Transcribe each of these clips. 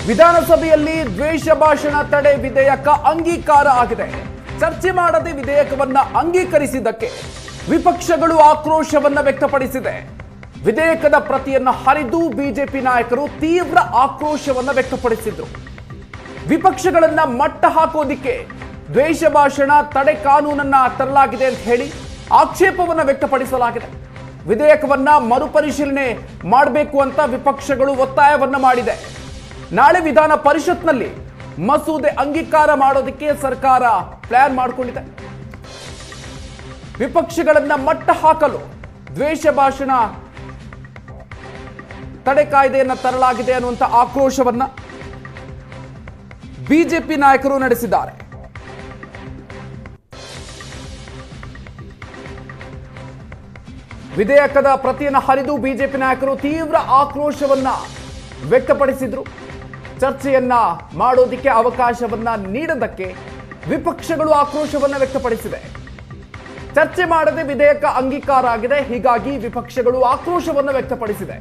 ವಿಧಾನಸಭೆಯಲ್ಲಿ ದ್ವೇಷ ಭಾಷಣ ತಡೆ ವಿಧೇಯಕ ಅಂಗೀಕಾರ ಆಗಿದೆ. ಚರ್ಚೆ ಮಾಡದೆ ವಿಧೇಯಕವನ್ನ ಅಂಗೀಕರಿಸಿದ್ದಕ್ಕೆ ವಿಪಕ್ಷಗಳು ಆಕ್ರೋಶವನ್ನ ವ್ಯಕ್ತಪಡಿಸಿದೆ. ವಿಧೇಯಕದ ಪ್ರತಿಯನ್ನ ಹರಿದು ಬಿಜೆಪಿ ನಾಯಕರು ತೀವ್ರ ಆಕ್ರೋಶವನ್ನ ವ್ಯಕ್ತಪಡಿಸಿದ್ರು. ವಿಪಕ್ಷಗಳನ್ನ ಮಟ್ಟ ಹಾಕೋದಿಕ್ಕೆ ದ್ವೇಷ ಭಾಷಣ ತಡೆ ಕಾನೂನನ್ನ ತರಲಾಗಿದೆ ಅಂತ ಹೇಳಿ ಆಕ್ಷೇಪವನ್ನ ವ್ಯಕ್ತಪಡಿಸಲಾಗಿದೆ. ವಿಧೇಯಕವನ್ನ ಮರುಪರಿಶೀಲನೆ ಮಾಡಬೇಕು ಅಂತ ವಿಪಕ್ಷಗಳು ಒತ್ತಾಯವನ್ನ ಮಾಡಿದೆ. ನಾಳೆ ವಿಧಾನ ಪರಿಷತ್ನಲ್ಲಿ ಮಸೂದೆ ಅಂಗೀಕಾರ ಮಾಡೋದಕ್ಕೆ ಸರ್ಕಾರ ಪ್ಲಾನ್ ಮಾಡಿಕೊಂಡಿದೆ. ವಿಪಕ್ಷಗಳನ್ನ ಮಟ್ಟ ಹಾಕಲು ದ್ವೇಷ ಭಾಷಣ ತಡೆ ಕಾಯ್ದೆಯನ್ನ ತರಲಾಗಿದೆ ಅನ್ನುವಂಥ ಆಕ್ರೋಶವನ್ನ ಬಿಜೆಪಿ ನಾಯಕರು ನಡೆಸಿದ್ದಾರೆ. ವಿಧೇಯಕದ ಪ್ರತಿಯನ್ನು ಹರಿದು ಬಿಜೆಪಿ ನಾಯಕರು ತೀವ್ರ ಆಕ್ರೋಶವನ್ನ ವ್ಯಕ್ತಪಡಿಸಿದ್ರು. ಚರ್ಚೆಯನ್ನ ಮಾಡೋದಿಕ್ಕೆ ಅವಕಾಶವನ್ನ ನೀಡದಕ್ಕೆ ವಿಪಕ್ಷಗಳು ಆಕ್ರೋಶವನ್ನ ವ್ಯಕ್ತಪಡಿಸಿದೆ. ಚರ್ಚೆ ಮಾಡದೆ ವಿಧೇಯಕ ಅಂಗೀಕಾರ ಆಗಿದೆ, ಹೀಗಾಗಿ ವಿಪಕ್ಷಗಳು ಆಕ್ರೋಶವನ್ನ ವ್ಯಕ್ತಪಡಿಸಿದೆ.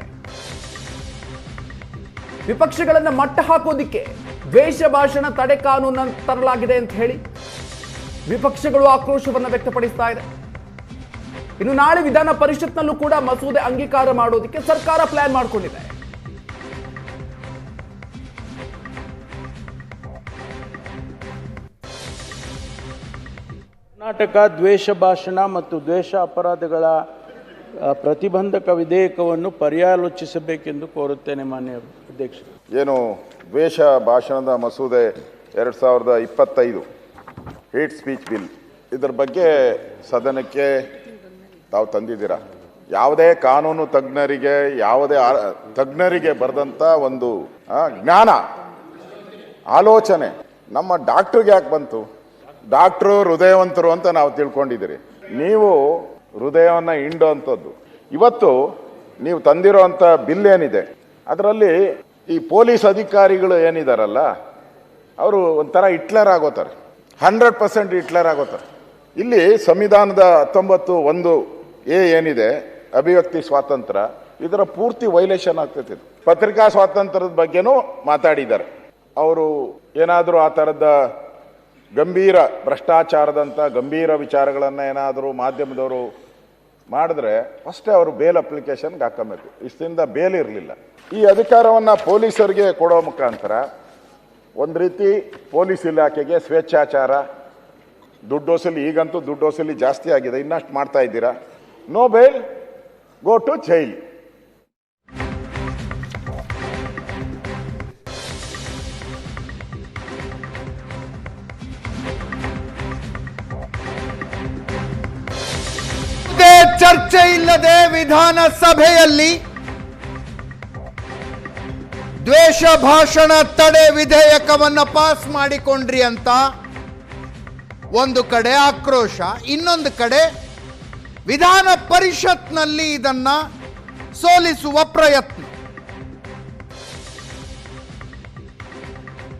ವಿಪಕ್ಷಗಳನ್ನ ಮಟ್ಟ ಹಾಕೋದಿಕ್ಕೆ ದ್ವೇಷ ಭಾಷಣ ತಡೆ ಕಾನೂನನ್ನು ತರಲಾಗಿದೆ ಅಂತ ಹೇಳಿ ವಿಪಕ್ಷಗಳು ಆಕ್ರೋಶವನ್ನ ವ್ಯಕ್ತಪಡಿಸ್ತಾ ಇದೆ. ಇನ್ನು ನಾಳೆ ವಿಧಾನ ಪರಿಷತ್ನಲ್ಲೂ ಕೂಡ ಮಸೂದೆ ಅಂಗೀಕಾರ ಮಾಡೋದಕ್ಕೆ ಸರ್ಕಾರ ಪ್ಲಾನ್ ಮಾಡಿಕೊಂಡಿದೆ. ಕರ್ನಾಟಕ ದ್ವೇಷ ಭಾಷಣ ಮತ್ತು ದ್ವೇಷ ಅಪರಾಧಗಳ ಪ್ರತಿಬಂಧಕ ವಿಧೇಯಕವನ್ನು ಪರ್ಯಾಲೋಚಿಸಬೇಕೆಂದು ಕೋರುತ್ತೇನೆ ಮಾನ್ಯ ಅಧ್ಯಕ್ಷ. ಏನು ದ್ವೇಷ ಭಾಷಣದ ಮಸೂದೆ 2025 ಹೇಟ್ ಸ್ಪೀಚ್ ಬಿಲ್, ಇದರ ಬಗ್ಗೆ ಸದನಕ್ಕೆ ತಾವು ತಂದಿದ್ದೀರಾ. ಯಾವುದೇ ಕಾನೂನು ತಜ್ಞರಿಗೆ, ಯಾವುದೇ ತಜ್ಞರಿಗೆ ಬರೆದಂಥ ಒಂದು ಜ್ಞಾನ, ಆಲೋಚನೆ ನಮ್ಮ ಡಾಕ್ಟ್ರಿಗೆ ಯಾಕೆ ಬಂತು? ಡಾಕ್ಟ್ರು ಹೃದಯವಂತರು ಅಂತ ನಾವು ತಿಳ್ಕೊಂಡಿದ್ದೀರಿ. ನೀವು ಹೃದಯವನ್ನು ಹಿಂಡುವಂಥದ್ದು. ಇವತ್ತು ನೀವು ತಂದಿರೋಂಥ ಬಿಲ್ ಏನಿದೆ ಅದರಲ್ಲಿ ಈ ಪೊಲೀಸ್ ಅಧಿಕಾರಿಗಳು ಏನಿದಾರಲ್ಲ, ಅವರು ಒಂಥರ ಹಿಟ್ಲರ್ ಆಗೋತಾರೆ, 100% ಹಿಟ್ಲರ್ ಆಗೋತಾರೆ. ಇಲ್ಲಿ ಸಂವಿಧಾನದ 19(1)(a) ಏನಿದೆ, ಅಭಿವ್ಯಕ್ತಿ ಸ್ವಾತಂತ್ರ್ಯ, ಇದರ ಪೂರ್ತಿ ವೈಲೇಷನ್ ಆಗ್ತೈತಿ. ಪತ್ರಿಕಾ ಸ್ವಾತಂತ್ರ್ಯದ ಬಗ್ಗೆನೂ ಮಾತಾಡಿದ್ದಾರೆ. ಅವರು ಏನಾದರೂ ಆ ಥರದ ಗಂಭೀರ ಭ್ರಷ್ಟಾಚಾರದಂಥ ಗಂಭೀರ ವಿಚಾರಗಳನ್ನು ಏನಾದರೂ ಮಾಧ್ಯಮದವರು ಮಾಡಿದ್ರೆ ಫಸ್ಟೇ ಅವರು ಬೇಲ್ ಅಪ್ಲಿಕೇಶನ್ಗೆ ಹಾಕಬೇಕು. ಇಷ್ಟದಿಂದ ಬೇಲ್ ಇರಲಿಲ್ಲ. ಈ ಅಧಿಕಾರವನ್ನು ಪೊಲೀಸರಿಗೆ ಕೊಡೋ ಮುಖಾಂತರ ಒಂದು ರೀತಿ ಪೊಲೀಸ್ ಇಲಾಖೆಗೆ ಸ್ವೇಚ್ಛಾಚಾರ, ದುಡ್ಡು ವಸೂಲಿ, ಈಗಂತೂ ದುಡ್ಡು ವಸೂಲಿ ಜಾಸ್ತಿ ಆಗಿದೆ, ಇನ್ನಷ್ಟು ಮಾಡ್ತಾ ಇದ್ದೀರಾ. No bail, go to jail. ಚರ್ಚೆ ಇಲ್ಲದೆ ವಿಧಾನಸಭೆಯಲ್ಲಿ ದ್ವೇಷ ಭಾಷಣ ತಡೆ ವಿಧೇಯಕವನ್ನ ಪಾಸ್ ಮಾಡಿಕೊಂಡ್ರಿ ಅಂತ ಒಂದು ಕಡೆ ಆಕ್ರೋಶ, ಇನ್ನೊಂದು ಕಡೆ ವಿಧಾನ ಪರಿಷತ್ನಲ್ಲಿ ಇದನ್ನ ಸೋಲಿಸುವ ಪ್ರಯತ್ನ.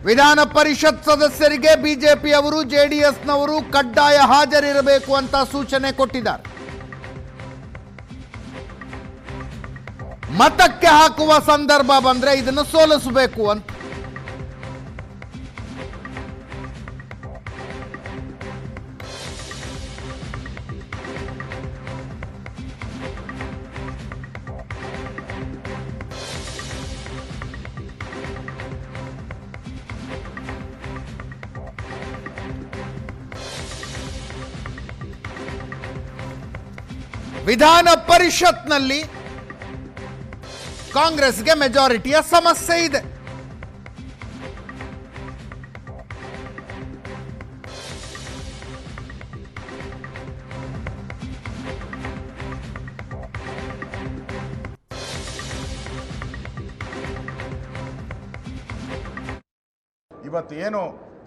ವಿಧಾನ ಪರಿಷತ್ ಸದಸ್ಯರಿಗೆ ಬಿಜೆಪಿಯವರು, ಜೆಡಿಎಸ್ನವರು ಕಡ್ಡಾಯ ಹಾಜರಿರಬೇಕು ಅಂತ ಸೂಚನೆ ಕೊಟ್ಟಿದ್ದಾರೆ. ಮತಕ್ಕೆ ಹಾಕುವ ಸಂದರ್ಭ ಬಂದ್ರೆ ಇದನ್ನು ಸೋಲಿಸಬೇಕು ಅಂತ. ವಿಧಾನ ಪರಿಷತ್ನಲ್ಲಿ ಕಾಂಗ್ರೆಸ್ಗೆ ಮೆಜಾರಿಟಿಯ ಸಮಸ್ಯೆ ಇದೆ. ಇವತ್ತು ಏನು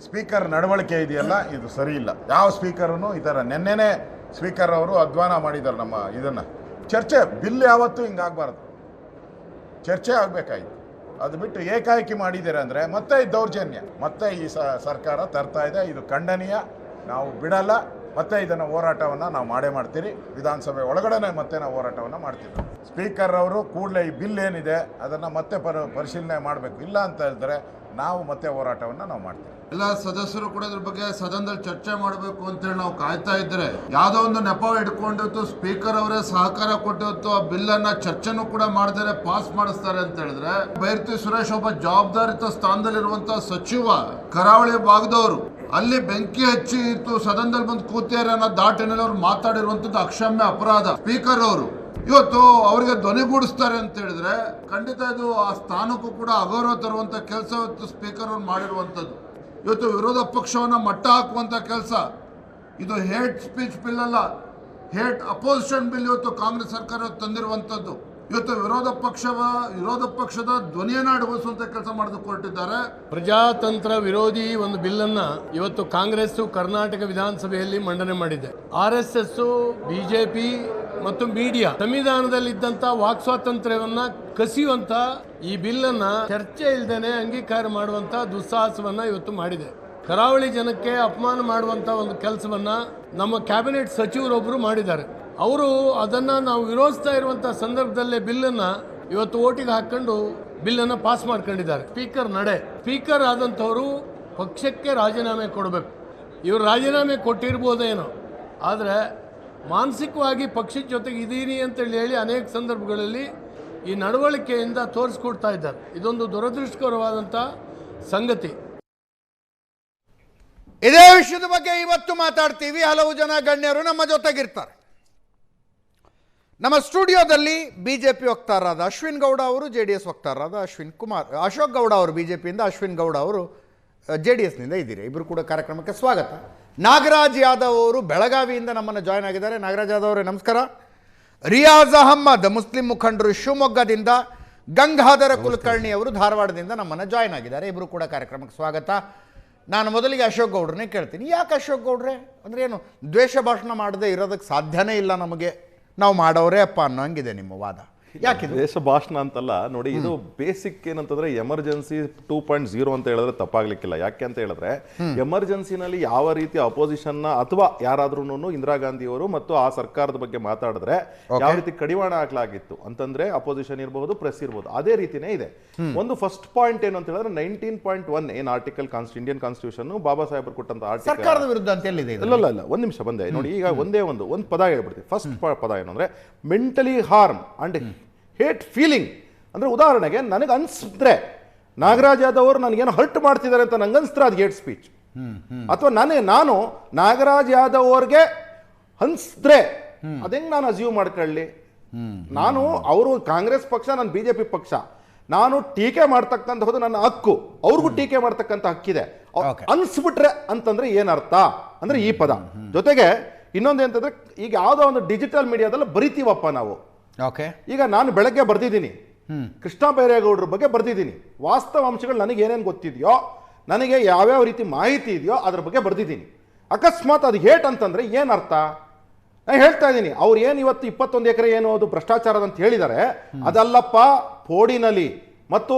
ಸ್ಪೀಕರ್ ನಡವಳಿಕೆ ಇದೆಯಲ್ಲ, ಇದು ಸರಿ ಇಲ್ಲ. ಯಾವ ಸ್ಪೀಕರನ್ನು ಈ ಥರ ನೆನ್ನೆನೇ ಸ್ಪೀಕರ್ ಅವರು ಅಧ್ವಾನ ಮಾಡಿದ್ದಾರೆ ನಮ್ಮ ಇದನ್ನು. ಚರ್ಚೆ ಬಿಲ್ ಯಾವತ್ತೂ ಹಿಂಗಾಗಬಾರ್ದು, ಚರ್ಚೆ ಆಗಬೇಕಾಯ್ತು. ಅದು ಬಿಟ್ಟು ಏಕಾಏಕಿ ಮಾಡಿದ್ದೀರ ಅಂದರೆ ಮತ್ತೆ ಈ ದೌರ್ಜನ್ಯ, ಮತ್ತೆ ಈ ಸರ್ಕಾರ ತರ್ತಾ ಇದೆ. ಇದು ಖಂಡನೀಯ, ನಾವು ಬಿಡಲ್ಲ. ಮತ್ತೆ ಇದನ್ನು ಹೋರಾಟವನ್ನು ನಾವು ಮಾಡೇ ಮಾಡ್ತೀರಿ. ವಿಧಾನಸಭೆ ಒಳಗಡೆ ಮತ್ತೆ ನಾವು ಹೋರಾಟವನ್ನು ಮಾಡ್ತೀವಿ. ಸ್ಪೀಕರ್ ಅವರು ಕೂಡಲೇ ಈ ಬಿಲ್ ಏನಿದೆ ಅದನ್ನು ಮತ್ತೆ ಪರಿಶೀಲನೆ ಮಾಡಬೇಕು. ಇಲ್ಲ ಅಂತ ಹೇಳಿದ್ರೆ ನಾವು ಮತ್ತೆ ಹೋರಾಟವನ್ನು ನಾವು ಮಾಡ್ತೀವಿ. ಎಲ್ಲ ಸದಸ್ಯರು ಕೂಡ ಇದ್ರ ಬಗ್ಗೆ ಸದನದಲ್ಲಿ ಚರ್ಚೆ ಮಾಡಬೇಕು ಅಂತೇಳಿ ನಾವು ಕಾಯ್ತಾ ಇದ್ರೆ ಯಾವ್ದೋ ಒಂದು ನೆಪ ಇಟ್ಕೊಂಡಿತ್ತು ಸ್ಪೀಕರ್ ಅವರೇ ಸಹಕಾರ ಕೊಟ್ಟಿತ್ತು ಆ ಬಿಲ್ ಅನ್ನ ಚರ್ಚೆನೂ ಕೂಡ ಮಾಡದೇ ಪಾಸ್ ಮಾಡಿಸ್ತಾರೆ ಅಂತ ಹೇಳಿದ್ರೆ ಬೈರತಿ ಸುರೇಶ್ ಒಬ್ಬ ಜವಾಬ್ದಾರಿತ ಸ್ಥಾನದಲ್ಲಿರುವಂತಹ ಸಚಿವ ಕರಾವಳಿ ಭಾಗದವರು ಅಲ್ಲಿ ಬೆಂಕಿ ಹಚ್ಚಿ ಇತ್ತು ಸದನದಲ್ಲಿ ಬಂದು ಕೂತಿದ್ದಾರೆ ಅನ್ನೋ ದಾಟಿನಲ್ಲಿ ಅವ್ರು ಮಾತಾಡಿರುವಂತದ್ದು ಅಕ್ಷಮ್ಯ ಅಪರಾಧ. ಸ್ಪೀಕರ್ ಅವರು ಇವತ್ತು ಅವರಿಗೆ ಧ್ವನಿಗೂಡಿಸ್ತಾರೆ ಅಂತ ಹೇಳಿದ್ರೆ ಖಂಡಿತ ಇದು ಆ ಸ್ಥಾನಕ್ಕೂ ಕೂಡ ಅಗೌರವ ತರುವಂತ ಕೆಲಸ ಇವತ್ತು ಸ್ಪೀಕರ್ ಅವ್ರು ಮಾಡಿರುವಂತದ್ದು. ಇವತ್ತು ವಿರೋಧ ಪಕ್ಷವನ್ನ ಮಟ್ಟ ಹಾಕುವಂತ ಕೆಲಸ ಇದು ಹೇಟ್ ಸ್ಪೀಚ್ ಬಿಲ್ ಅಲ್ಲ, ಹೇಟ್ ಅಪೋಸಿಷನ್ ಬಿಲ್ ಇವತ್ತು ಕಾಂಗ್ರೆಸ್ ಸರ್ಕಾರ ತಂದಿರುವಂತದ್ದು. ಇವತ್ತು ವಿರೋಧ ಪಕ್ಷದ ಧ್ವನಿಯನ್ನ ಅಡಗಿಸುವಂತ ಕೆಲಸ ಮಾಡೋದಕ್ಕೆ ಹೊರಟಿದ್ದಾರೆ. ಪ್ರಜಾತಂತ್ರ ವಿರೋಧಿ ಒಂದು ಬಿಲ್ ಅನ್ನ ಇವತ್ತು ಕಾಂಗ್ರೆಸ್ ಕರ್ನಾಟಕ ವಿಧಾನಸಭೆಯಲ್ಲಿ ಮಂಡನೆ ಮಾಡಿದೆ. RSS, ಬಿಜೆಪಿ ಮತ್ತು ಮೀಡಿಯಾ ಸಂವಿಧಾನದಲ್ಲಿದ್ದಂತ ವಾಕ್ ಸ್ವಾತಂತ್ರ್ಯವನ್ನ ಕಸಿಯುವಂತ ಈ ಬಿಲ್ ಅನ್ನ ಚರ್ಚೆ ಇಲ್ಲದೇನೆ ಅಂಗೀಕಾರ ಮಾಡುವಂತ ದುಸ್ಸಾಹಸವನ್ನ ಇವತ್ತು ಮಾಡಿದೆ. ಕರಾವಳಿ ಜನಕ್ಕೆ ಅಪಮಾನ ಮಾಡುವಂತ ಒಂದು ಕೆಲಸವನ್ನ ನಮ್ಮ ಕ್ಯಾಬಿನೆಟ್ ಸಚಿವರೊಬ್ಬರು ಮಾಡಿದ್ದಾರೆ. ಅವರು ಅದನ್ನ ನಾವು ವಿರೋಧಿಸ್ತಾ ಇರುವಂತಹ ಸಂದರ್ಭದಲ್ಲೇ ಬಿಲ್ಲನ್ನ ಇವತ್ತು ಓಟಿಗೆ ಹಾಕೊಂಡು ಬಿಲ್ಲನ್ನ ಪಾಸ್ ಮಾಡ್ಕೊಂಡಿದ್ದಾರೆ. ಸ್ಪೀಕರ್ ಆದಂಥವರು ಪಕ್ಷಕ್ಕೆ ರಾಜೀನಾಮೆ ಕೊಡಬೇಕು. ಇವರು ರಾಜೀನಾಮೆ ಕೊಟ್ಟಿರ್ಬೋದೇನೋ, ಆದರೆ ಮಾನಸಿಕವಾಗಿ ಪಕ್ಷದ ಜೊತೆಗೆ ಇದೀನಿ ಅಂತೇಳಿ ಹೇಳಿ ಅನೇಕ ಸಂದರ್ಭಗಳಲ್ಲಿ ಈ ನಡವಳಿಕೆಯಿಂದ ತೋರಿಸ್ಕೊಡ್ತಾ ಇದ್ದಾರೆ. ಇದೊಂದು ದುರದೃಷ್ಟಕರವಾದಂಥ ಸಂಗತಿ. ಇದೇ ವಿಷಯದ ಬಗ್ಗೆ ಇವತ್ತು ಮಾತಾಡ್ತೀವಿ. ಹಲವು ಜನ ಗಣ್ಯರು ನಮ್ಮ ಜೊತೆಗಿರ್ತಾರೆ. ನಮ್ಮ ಸ್ಟುಡಿಯೋದಲ್ಲಿ ಬಿಜೆಪಿ ವಕ್ತಾರರಾದ ಅಶ್ವಿನ್ ಗೌಡ ಅವರು, JDS ವಕ್ತಾರರಾದ ಅಶೋಕ್ ಗೌಡ ಅವರು ಬಿಜೆಪಿಯಿಂದ, ಅಶ್ವಿನ್ ಗೌಡ ಅವರು JDSನಿಂದ ಇದ್ದೀರಿ. ಇಬ್ಬರು ಕೂಡ ಕಾರ್ಯಕ್ರಮಕ್ಕೆ ಸ್ವಾಗತ. ನಾಗರಾಜ್ ಯಾದವ್ ಅವರು ಬೆಳಗಾವಿಯಿಂದ ನಮ್ಮನ್ನು ಜಾಯ್ನ್ ಆಗಿದ್ದಾರೆ. ನಾಗರಾಜ್ ಯಾದವ್ ಅವರೇ ನಮಸ್ಕಾರ. ರಿಯಾಜ್ ಅಹಮ್ಮದ್ ಮುಸ್ಲಿಂ ಮುಖಂಡರು ಶಿವಮೊಗ್ಗದಿಂದ, ಗಂಗಾಧರ ಕುಲಕರ್ಣಿ ಅವರು ಧಾರವಾಡದಿಂದ ನಮ್ಮನ್ನು ಜಾಯ್ನ್ ಆಗಿದ್ದಾರೆ. ಇಬ್ಬರು ಕೂಡ ಕಾರ್ಯಕ್ರಮಕ್ಕೆ ಸ್ವಾಗತ. ನಾನು ಮೊದಲಿಗೆ ಅಶೋಕ್ ಗೌಡ್ರನ್ನೇ ಕೇಳ್ತೀನಿ. ಯಾಕೆ ಅಶೋಕ್ ಗೌಡ್ರೆ ಅಂದರೆ ಏನು, ದ್ವೇಷ ಭಾಷಣ ಮಾಡದೆ ಇರೋದಕ್ಕೆ ಸಾಧ್ಯನೇ ಇಲ್ಲ ನಮಗೆ, ನಾವು ಮಾಡೋರೇ ಅಪ್ಪ ಅನ್ನೋ ಹಂಗಿದೆ ನಿಮ್ಮ ವಾದ. ಯಾಕೆ ದೇಶ ಭಾಷಣ ಅಂತಲ್ಲ ನೋಡಿ, ಇದು ಬೇಸಿಕ್ ಏನಂತಂದ್ರೆ ಎಮರ್ಜೆನ್ಸಿ 2.0 ಅಂತ ಹೇಳಿದ್ರೆ ತಪ್ಪಾಗ್ಲಿಕ್ಕಿಲ್ಲ. ಯಾಕೆ ಅಂತ ಹೇಳಿದ್ರೆ ಎಮರ್ಜೆನ್ಸಿನಲ್ಲಿ ಯಾವ ರೀತಿ ಅಪೋಸಿಷನ್ ಅಥವಾ ಯಾರಾದ್ರೂ ಇಂದಿರಾ ಗಾಂಧಿ ಅವರು ಮತ್ತು ಆ ಸರ್ಕಾರದ ಬಗ್ಗೆ ಮಾತಾಡಿದ್ರೆ ಯಾವ ರೀತಿ ಕಡಿವಾಣ ಹಾಕ್ಲಾಗಿತ್ತು ಅಂತಂದ್ರೆ ಅಪೋಸಿಷನ್ ಇರಬಹುದು, ಪ್ರೆಸ್ ಇರಬಹುದು, ಅದೇ ರೀತಿನೇ ಇದೆ. ಒಂದು ಫಸ್ಟ್ ಪಾಯಿಂಟ್ ಏನು ಅಂತ ಹೇಳಿದ್ರೆ 19.1 ಏನ್ ಆರ್ಟಿಕಲ್ ಇಂಡಿಯನ್ ಕಾನ್ಸ್ಟಿಟ್ಯೂಷನ್ ಬಾಬಾ ಸಾಹೇಬರು ಕೊಟ್ಟಂತ ಆರ್ಟಿಕಲ್ ಸರ್ಕಾರದ ವಿರುದ್ಧ ಅಂತ ಹೇಳಿದೆ. ಇಲ್ಲ ಒಂದ್ ನಿಮಿಷ ಬಂದೆ ನೋಡಿ. ಈಗ ಒಂದು ಪದ ಹೇಳ್ಬಿಡ್ತೀವಿ. ಫಸ್ಟ್ ಪದ ಏನು ಅಂದ್ರೆ mentally harm and hate feeling. ಅಂದ್ರೆ ಉದಾಹರಣೆಗೆ ನನಗೆ ಅನ್ಸಿದ್ರೆ ನಾಗರಾಜ್ ಯಾದವ್ ಅವರು ನನಗೇನು ಹರ್ಟ್ ಮಾಡ್ತಿದ್ದಾರೆ ಅಂತ ನಂಗೆ ಅನ್ಸಿದ್ರೆ ಅದು ಹೇಟ್ ಸ್ಪೀಚ್. ಅಥವಾ ನಾನು ನಾಗರಾಜ್ ಯಾದವ್ ಅವ್ರಿಗೆ ಅನ್ಸಿದ್ರೆ ಅದೇಂಗ್ ನಾನು ಅಸ್ಯೂಮ್ ಮಾಡ್ಕೊಳ್ಳಿ. ನಾನು ಅವರು ಕಾಂಗ್ರೆಸ್ ಪಕ್ಷ, ನಾನು ಬಿಜೆಪಿ ಪಕ್ಷ, ನಾನು ಟೀಕೆ ಮಾಡ್ತಕ್ಕಂಥದ್ದು ನನ್ನ ಹಕ್ಕು, ಅವ್ರಿಗೂ ಟೀಕೆ ಮಾಡ್ತಕ್ಕಂಥ ಹಕ್ಕಿದೆ. ಅನ್ಸ್ಬಿಟ್ರೆ ಅಂತಂದ್ರೆ ಏನರ್ಥ ಅಂದ್ರೆ ಈ ಪದ. ಜೊತೆಗೆ ಇನ್ನೊಂದು ಅಂತಂದ್ರೆ ಈಗ ಯಾವುದೋ ಒಂದು ಡಿಜಿಟಲ್ ಮೀಡಿಯಾದಲ್ಲಿ ಬರಿತೀವಪ್ಪ ನಾವು. ಈಗ ನಾನು ಬೆಳಗ್ಗೆ ಬರ್ದಿದ್ದೀನಿ, ಕೃಷ್ಣ ಬೈರೇಗೌಡರ ಬಗ್ಗೆ ಬರ್ದಿದ್ದೀನಿ. ವಾಸ್ತವಾಂಶಗಳು ನನಗೆ ಏನೇನು ಗೊತ್ತಿದೆಯೋ, ನನಗೆ ಯಾವ್ಯಾವ ರೀತಿ ಮಾಹಿತಿ ಇದೆಯೋ ಅದ್ರ ಬಗ್ಗೆ ಬರ್ದಿದ್ದೀನಿ. ಅಕಸ್ಮಾತ್ ಅದು ಹೇಟ್ ಅಂತಂದ್ರೆ ಏನರ್ಥ? ನಾನು ಹೇಳ್ತಾ ಇದ್ದೀನಿ, ಅವ್ರು ಏನು ಇವತ್ತು 21 ಎಕರೆ ಏನು ಅದು ಭ್ರಷ್ಟಾಚಾರದ ಅಂತ ಹೇಳಿದ್ದಾರೆ, ಅದಲ್ಲಪ್ಪ. ಪೋಡಿನಲ್ಲಿ ಮತ್ತು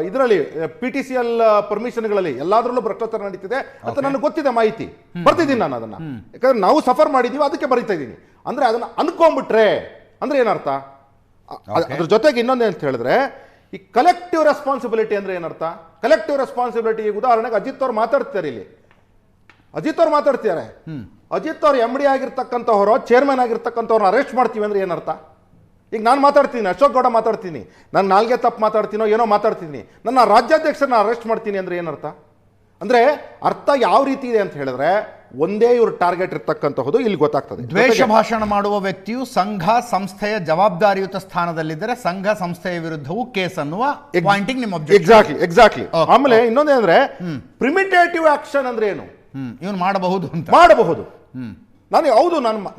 ಇದರಲ್ಲಿ PTCL ಪರ್ಮಿಷನ್ಗಳಲ್ಲಿ ಎಲ್ಲಾದ್ರಲ್ಲೂ ಭ್ರಷ್ಟಾಚಾರ ನಡೀತಿದೆ ಅಂತ ನನಗೆ ಗೊತ್ತಿದೆ, ಮಾಹಿತಿ ಬರ್ತಿದ್ದೀನಿ ನಾನು ಅದನ್ನ. ಯಾಕಂದ್ರೆ ನಾವು ಸಫರ್ ಮಾಡಿದೀವಿ, ಅದಕ್ಕೆ ಬರೀತಾ ಇದ್ದೀನಿ. ಅಂದ್ರೆ ಅದನ್ನ ಅನ್ಕೊಂಡ್ಬಿಟ್ರೆ ಅಂದ್ರೆ ಏನರ್ಥ? ಅದ್ರ ಜೊತೆಗೆ ಇನ್ನೊಂದು ಅಂತ ಹೇಳಿದ್ರೆ ಈ ಕಲೆಕ್ಟಿವ್ ರೆಸ್ಪಾನ್ಸಿಬಿಲಿಟಿ ಅಂದ್ರೆ ಏನರ್ಥ? ಕಲೆಕ್ಟಿವ್ ರೆಸ್ಪಾನ್ಸಿಬಿಲಿಟಿ, ಈಗ ಉದಾಹರಣೆಗೆ ಅಜಿತ್ ಅವ್ರು ಮಾತಾಡ್ತಾರೆ, ಇಲ್ಲಿ ಅಜಿತ್ ಅವ್ರು ಮಾತಾಡ್ತಿದ್ದಾರೆ. ಅಜಿತ್ ಅವ್ರು MD ಆಗಿರ್ತಕ್ಕಂಥವ್ರು, ಚೇರ್ಮನ್ ಆಗಿರ್ತಕ್ಕಂಥವ್ರನ್ನ ಅರೆಸ್ಟ್ ಮಾಡ್ತೀವಿ ಅಂದ್ರೆ ಏನರ್ಥ? ಈಗ ನಾನು ಮಾತಾಡ್ತೀನಿ, ಅಶೋಕ್ ಗೌಡ ಮಾತಾಡ್ತೀನಿ, ನಾನು ನಾಲ್ಗೆ ತಪ್ಪು ಮಾತಾಡ್ತೀನೋ ಏನೋ ಮಾತಾಡ್ತೀನಿ, ನನ್ನ ರಾಜ್ಯಾಧ್ಯಕ್ಷರನ್ನ ಅರೆಸ್ಟ್ ಮಾಡ್ತೀನಿ ಅಂದ್ರೆ ಏನರ್ಥ? ಅಂದ್ರೆ ಅರ್ಥ ಯಾವ ರೀತಿ ಇದೆ ಅಂತ ಹೇಳಿದ್ರೆ ಒಂದೇ ಇವ್ರ ಟಾರ್ಗೆಟ್ ಇರ್ತಕ್ಕಂಥದ್ದು ಇಲ್ಲಿ ಗೊತ್ತಾಗ್ತದೆ. ದ್ವೇಷ ಭಾಷಣ ಮಾಡುವ ವ್ಯಕ್ತಿಯು ಸಂಘ ಸಂಸ್ಥೆಯ ಜವಾಬ್ದಾರಿಯುತ ಸ್ಥಾನದಲ್ಲಿದ್ದರೆ ಸಂಘ ಸಂಸ್ಥೆಯ ವಿರುದ್ಧವೂ ಕೇಸ್ ಅನ್ನುವ ಪಾಯಿಂಟಿಂಗ್ ನಿಮ್ಮ ಎಕ್ಸಾಕ್ಟ್ಲಿ. ಆಮೇಲೆ ಇನ್ನೊಂದೇಂದ್ರೆ ಪ್ರಿಮಿಟೇಟಿವ್ ಆಕ್ಷನ್ ಅಂದ್ರೆ ಏನು? ಇವನು ಮಾಡಬಹುದು ಅಂತ ಮಾಡಬಹುದು.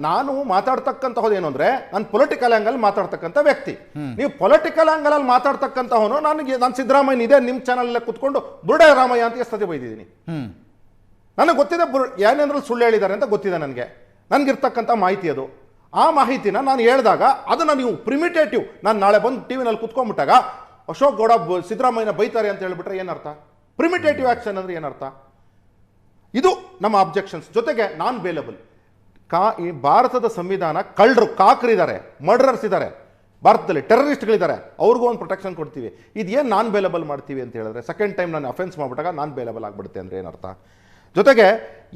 ನಾನು ಮಾತಾಡ್ತಕ್ಕಂಥದ್ದು ಏನು ಅಂದ್ರೆ ನಾನು ಪೊಲಿಟಿಕಲ್ ಆಂಗಲ್ ಮಾತಾಡ್ತಕ್ಕಂಥ ವ್ಯಕ್ತಿ. ನೀವು ಪೊಲಿಟಿಕಲ್ ಆಂಗಲ್ ಅಲ್ಲಿ ಮಾತಾಡ್ತಕ್ಕಂಥವನು ನಾನು ಸಿದ್ದರಾಮಯ್ಯ ಇದೆ ನಿಮ್ಮ ಚಾನಲ್ ಕೂತ್ಕೊಂಡು ಬುರುಡೆ ರಾಮಯ್ಯ ಅಂತ ಎಷ್ಟೇ ಬೈದಿದ್ದೀನಿ. ನನಗೆ ಗೊತ್ತಿದೆ ಏನೇಂದ್ರೂ ಸುಳ್ಳು ಹೇಳಿದ್ದಾರೆ ಅಂತ ಗೊತ್ತಿದೆ ನನಗಿರ್ತಕ್ಕಂಥ ಮಾಹಿತಿ ಅದು. ಆ ಮಾಹಿತಿನ ನಾನು ಹೇಳಿದಾಗ ಅದನ್ನ ನೀವು ಪ್ರಿಮಿಟೇಟಿವ್, ನಾನು ನಾಳೆ ಬಂದು ಟಿವಿನಲ್ಲಿ ಕುತ್ಕೊಂಡ್ಬಿಟ್ಟಾಗ ಅಶೋಕ್ ಗೌಡ ಸಿದ್ದರಾಮಯ್ಯನ ಬೈತಾರೆ ಅಂತ ಹೇಳ್ಬಿಟ್ರೆ ಏನರ್ಥ? ಪ್ರಿಮಿಟೇಟಿವ್ ಆಕ್ಷನ್ ಅಂದ್ರೆ ಏನರ್ಥ? ಇದು ನಮ್ಮ ಅಬ್ಜೆಕ್ಷನ್ಸ್. ಜೊತೆಗೆ ನಾನ್ ಬೇಲಬಲ್. ಈ ಭಾರತದ ಸಂವಿಧಾನ ಕಳ್ಳರು, ಕಾಕರಿದ್ದಾರೆ, ಮರ್ಡರರ್ಸ್ ಇದ್ದಾರೆ, ಭಾರತದಲ್ಲಿ ಟೆರರಿಸ್ಟ್ಗಳಿದ್ದಾರೆ, ಅವ್ರಿಗೂ ಒಂದು ಪ್ರೊಟೆಕ್ಷನ್ ಕೊಡ್ತೀವಿ. ಇದೇನು ನಾನ್ ಬೇಲಬಲ್ ಮಾಡ್ತೀವಿ ಅಂತ ಹೇಳಿದ್ರೆ ಸೆಕೆಂಡ್ ಟೈಮ್ ನಾನು ಅಫೆನ್ಸ್ ಮಾಡಿಬಿಟ್ಟಾಗ ನಾನ್ ಬೇಲಬಲ್ ಆಗಿಬಿಡುತ್ತೆ ಅಂದರೆ ಏನರ್ಥ? ಜೊತೆಗೆ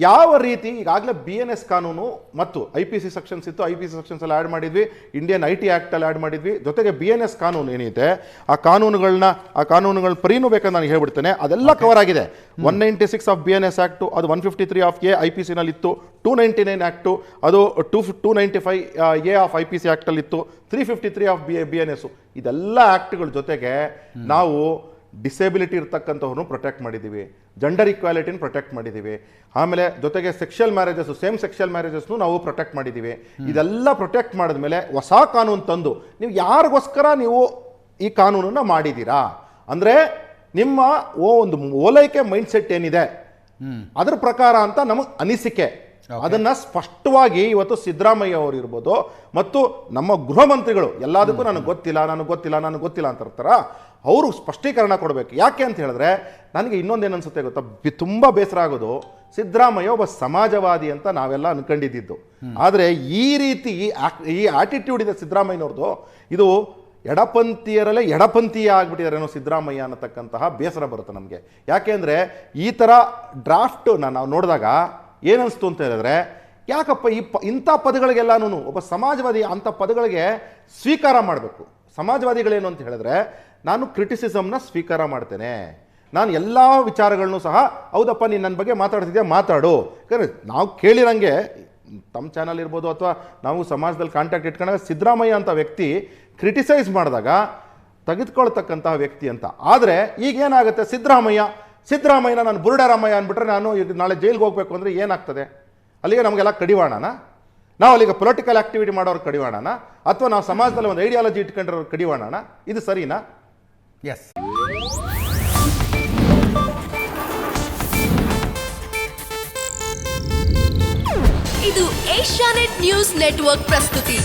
ಯಾವ ರೀತಿ ಈಗಾಗಲೇ BNS ಕಾನೂನು ಮತ್ತು IPC ಸೆಕ್ಷನ್ಸ್ ಇತ್ತು, IPC ಸೆಕ್ಷನ್ಸ್ ಎಲ್ಲ ಆ್ಯಡ್ ಮಾಡಿದ್ವಿ, ಇಂಡಿಯನ್ IT ಆ್ಯಕ್ಟಲ್ಲಿ ಆ್ಯಡ್ ಮಾಡಿದ್ವಿ. ಜೊತೆಗೆ BNS ಕಾನೂನು ಏನಿದೆ ಆ ಕಾನೂನುಗಳ ಪರಿನೂ ಬೇಕಂತ ನಾನು ಹೇಳ್ಬಿಡ್ತೇನೆ, ಅದೆಲ್ಲ ಕವರ್ ಆಗಿದೆ. 196 ಆಫ್ BNS ಆ್ಯಕ್ಟು, ಅದು 153 ಆಫ್ A IPC ಇತ್ತು, 299 ಆ್ಯಕ್ಟು, ಅದು 295 A of IPC ಆ್ಯಕ್ಟಲ್ಲಿತ್ತು, 353 of BNS. ಇದೆಲ್ಲ ಆ್ಯಕ್ಟ್ಗಳ ಜೊತೆಗೆ ನಾವು ಡಿಸೇಬಿಲಿಟಿ ಇರ್ತಕ್ಕಂಥವ್ರನ್ನು ಪ್ರೊಟೆಕ್ಟ್ ಮಾಡಿದ್ದೀವಿ, ಜೆಂಡರ್ ಇಕ್ವಾಲಿಟಿನ ಪ್ರೊಟೆಕ್ಟ್ ಮಾಡಿದ್ದೀವಿ, ಆಮೇಲೆ ಜೊತೆಗೆ ಸೆಕ್ಷುವಲ್ ಮ್ಯಾರೇಜಸ್, ಸೇಮ್ ಸೆಕ್ಷುವಲ್ ಮ್ಯಾರೇಜಸ್ನು ನಾವು ಪ್ರೊಟೆಕ್ಟ್ ಮಾಡಿದ್ದೀವಿ. ಇದೆಲ್ಲ ಪ್ರೊಟೆಕ್ಟ್ ಮಾಡಿದ್ಮೇಲೆ ಹೊಸ ಕಾನೂನು ತಂದು ನೀವು ಯಾರಿಗೋಸ್ಕರ ನೀವು ಈ ಕಾನೂನನ್ನು ಮಾಡಿದ್ದೀರಾ ಅಂದರೆ ನಿಮ್ಮ ಒಂದು ಓಲೈಕೆ ಮೈಂಡ್ ಸೆಟ್ ಏನಿದೆ ಅದರ ಪ್ರಕಾರ ಅಂತ ನಮಗೆ ಅನಿಸಿಕೆ. ಅದನ್ನು ಸ್ಪಷ್ಟವಾಗಿ ಇವತ್ತು ಸಿದ್ದರಾಮಯ್ಯ ಅವರು ಇರ್ಬೋದು ಮತ್ತು ನಮ್ಮ ಗೃಹ ಮಂತ್ರಿಗಳು ಎಲ್ಲದಕ್ಕೂ ನನಗೆ ಗೊತ್ತಿಲ್ಲ ಅಂತ ಇರ್ತಾರ, ಅವರು ಸ್ಪಷ್ಟೀಕರಣ ಕೊಡಬೇಕು. ಯಾಕೆ ಅಂತ ಹೇಳಿದ್ರೆ ನನಗೆ ಇನ್ನೊಂದೇನು ಅನ್ಸುತ್ತೆ ಗೊತ್ತಾ, ತುಂಬ ಬೇಸರ ಆಗೋದು, ಸಿದ್ದರಾಮಯ್ಯ ಒಬ್ಬ ಸಮಾಜವಾದಿ ಅಂತ ನಾವೆಲ್ಲ ಅನ್ಕೊಂಡಿದ್ದು. ಆದರೆ ಈ ರೀತಿ ಈ ಆಟಿಟ್ಯೂಡ್ ಇದೆ ಸಿದ್ದರಾಮಯ್ಯನವ್ರದ್ದು, ಇದು ಎಡಪಂಥೀಯರಲ್ಲೇ ಎಡಪಂಥೀಯ ಆಗ್ಬಿಟ್ಟಿದಾರೇನೋ ಸಿದ್ದರಾಮಯ್ಯ ಅನ್ನತಕ್ಕಂತಹ ಬೇಸರ ಬರುತ್ತೆ ನಮಗೆ. ಯಾಕೆ ಅಂದರೆ ಈ ಥರ ಡ್ರಾಫ್ಟನ್ನ ನಾವು ನೋಡಿದಾಗ ಏನನ್ನಿಸ್ತು ಅಂತ ಹೇಳಿದ್ರೆ, ಯಾಕಪ್ಪ ಇಂಥ ಪದಗಳಿಗೆಲ್ಲನೂ ಒಬ್ಬ ಸಮಾಜವಾದಿ ಅಂಥ ಪದಗಳಿಗೆ ಸ್ವೀಕಾರ ಮಾಡಬೇಕು. ಸಮಾಜವಾದಿಗಳೇನು ಅಂತ ಹೇಳಿದ್ರೆ, ನಾನು ಕ್ರಿಟಿಸಿಸಮ್ನ ಸ್ವೀಕಾರ ಮಾಡ್ತೇನೆ, ನಾನು ಎಲ್ಲ ವಿಚಾರಗಳನ್ನೂ ಸಹ ಹೌದಪ್ಪ ನೀನು ನನ್ನ ಬಗ್ಗೆ ಮಾತಾಡ್ತಿದ್ಯಾ ಮಾತಾಡು. ಯಾಕಂದರೆ ನಾವು ಕೇಳಿರಂಗೆ ತಮ್ಮ ಚಾನಲ್ ಇರ್ಬೋದು ಅಥವಾ ನಾವು ಸಮಾಜದಲ್ಲಿ ಕಾಂಟ್ಯಾಕ್ಟ್ ಇಟ್ಕೊಂಡಾಗ ಸಿದ್ದರಾಮಯ್ಯ ಅಂತ ವ್ಯಕ್ತಿ ಕ್ರಿಟಿಸೈಸ್ ಮಾಡಿದಾಗ ತೆಗೆದುಕೊಳ್ತಕ್ಕಂತಹ ವ್ಯಕ್ತಿ ಅಂತ. ಆದರೆ ಈಗೇನಾಗುತ್ತೆ, ಸಿದ್ದರಾಮಯ್ಯನ ನಾನು ಬುರುಡರಾಮಯ್ಯ ಅಂದ್ಬಿಟ್ರೆ ನಾನು ನಾಳೆ ಜೈಲಿಗೆ ಹೋಗಬೇಕು ಅಂದರೆ ಏನಾಗ್ತದೆ? ಅಲ್ಲಿಗೆ ನಮಗೆಲ್ಲ ಕಡಿವಾಣನ? ನಾವು ಅಲ್ಲಿಗೆ ಪೊಲಿಟಿಕಲ್ ಆಕ್ಟಿವಿಟಿ ಮಾಡೋರು ಕಡಿವಾಣನ? ಅಥವಾ ನಾವು ಸಮಾಜದಲ್ಲಿ ಒಂದು ಐಡಿಯಾಲಜಿ ಇಟ್ಕೊಂಡಿರೋರು ಕಡಿವಾಣನ? ಇದು ಸರಿನಾ? ಎಸ್. ಇದು ಏಷ್ಯಾನೆಟ್ ನ್ಯೂಸ್ ನೆಟ್ವರ್ಕ್ ಪ್ರಸ್ತುತಿ.